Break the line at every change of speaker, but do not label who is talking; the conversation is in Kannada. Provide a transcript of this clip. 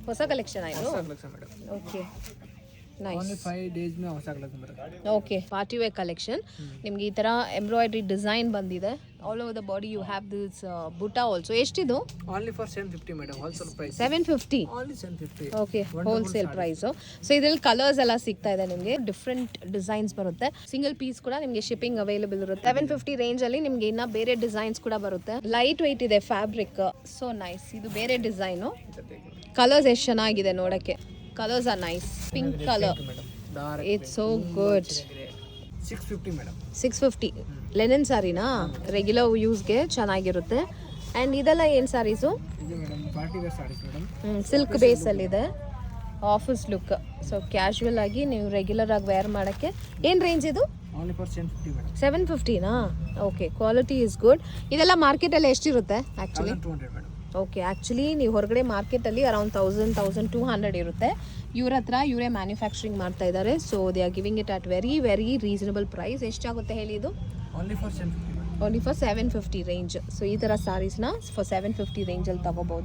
ಹೊಸ ಕಲೆಕ್ಷನ್ ಇದು
collection madam
okay
only
nice
5 days में ಹೊಸ कलेक्शन बರುತ್ತೆ
ಓಕೆ ಪಾರ್ಟಿ ವೇರ್ ಕಲೆಕ್ಷನ್ ನಿಮಗೆ ಈ ಥರ ಎಂಬ್ರಾಯ್ಡ್ರಿ ಡಿಸೈನ್ ಬಂದಿದೆ all over the body you have this ಬುಟಾ ಆಲ್ಸೋ ಎಷ್ಟಿದು
only for 750 madam wholesale price
750
only 750
okay wholesale price so ಇದರಲ್ಲಿ ಕಲರ್ಸ್ ಎಲ್ಲ ಸಿಗ್ತಾ ಇದೆ ನಿಮಗೆ ಡಿಫ್ರೆಂಟ್ ಡಿಸೈನ್ಸ್ ಬರುತ್ತೆ ಸಿಂಗಲ್ ಪೀಸ್ ಕೂಡ ನಿಮಗೆ ಶಿಪ್ಪಿಂಗ್ ಅವೈಲೇಬಲ್ ಇರುತ್ತೆ 750 ರೇಂಜಲ್ಲಿ ನಿಮಗೆ ಇನ್ನ ಬೇರೆ ಡಿಸೈನ್ಸ್ ಕೂಡ ಬರುತ್ತೆ ಲೈಟ್ ವೆಯ್ಟ್ ಇದೆ ಫ್ಯಾಬ್ರಿಕ್ ಸೊ ನೈಸ್ ಇದು ಬೇರೆ ಡಿಸೈನು ಕಲರ್ಸ್ ಎಷ್ಟು ಚೆನ್ನಾಗಿದೆ ನೋಡೋಕ್ಕೆ colours are nice pink colour
madam dark
it's so good
650 madam
650 linen ಸಾರಿನಾ ರೆಗ್ಯುಲರ್ ಯೂಸ್ಗೆ ಚೆನ್ನಾಗಿರುತ್ತೆ ಆ್ಯಂಡ್ ಇದೆಲ್ಲ ಏನು ಸಾರೀಸು
ಇದು madam party wear saris madam
silk ಬೇಸಲ್ಲಿದೆ ಆಫೀಸ್ ಲುಕ್ ಸೊ ಕ್ಯಾಶುವಲ್ ಆಗಿ ನೀವು ರೆಗ್ಯುಲರ್ ಆಗಿ ವೇರ್ ಮಾಡೋಕ್ಕೆ ಏನು ರೇಂಜ್ ಇದು
ओनली फॉर 750 मैडम
750ನಾ ಓಕೆ ಕ್ವಾಲಿಟಿ ಇಸ್ ಗುಡ್ ಇದೆಲ್ಲ ಮಾರ್ಕೆಟಲ್ಲಿ ಎಷ್ಟಿರುತ್ತೆ ಆ್ಯಕ್ಚುಲಿ
1200 मैडम
ಓಕೆ ಆ್ಯಕ್ಚುಲಿ ನೀವು ಹೊರಗಡೆ ಮಾರ್ಕೆಟಲ್ಲಿ ಅರೌಂಡ್ 1200 ಇರುತ್ತೆ ಇವ್ರ ಹತ್ರ ಇವರೇ ಮ್ಯಾನುಫ್ಯಾಕ್ಚರಿಂಗ್ ಮಾಡ್ತಾ ಇದ್ದಾರೆ so they are giving it at very very reasonable price ಎಷ್ಟಾಗುತ್ತೆ ಹೇಳಿ ಇದು
only for 750 madam
only for 750 range so ಈ ಥರ ಸಾರೀಸ್ನ ಫಾರ್ 750 ರೇಂಜಲ್ಲಿ ತಗೋಬೋದು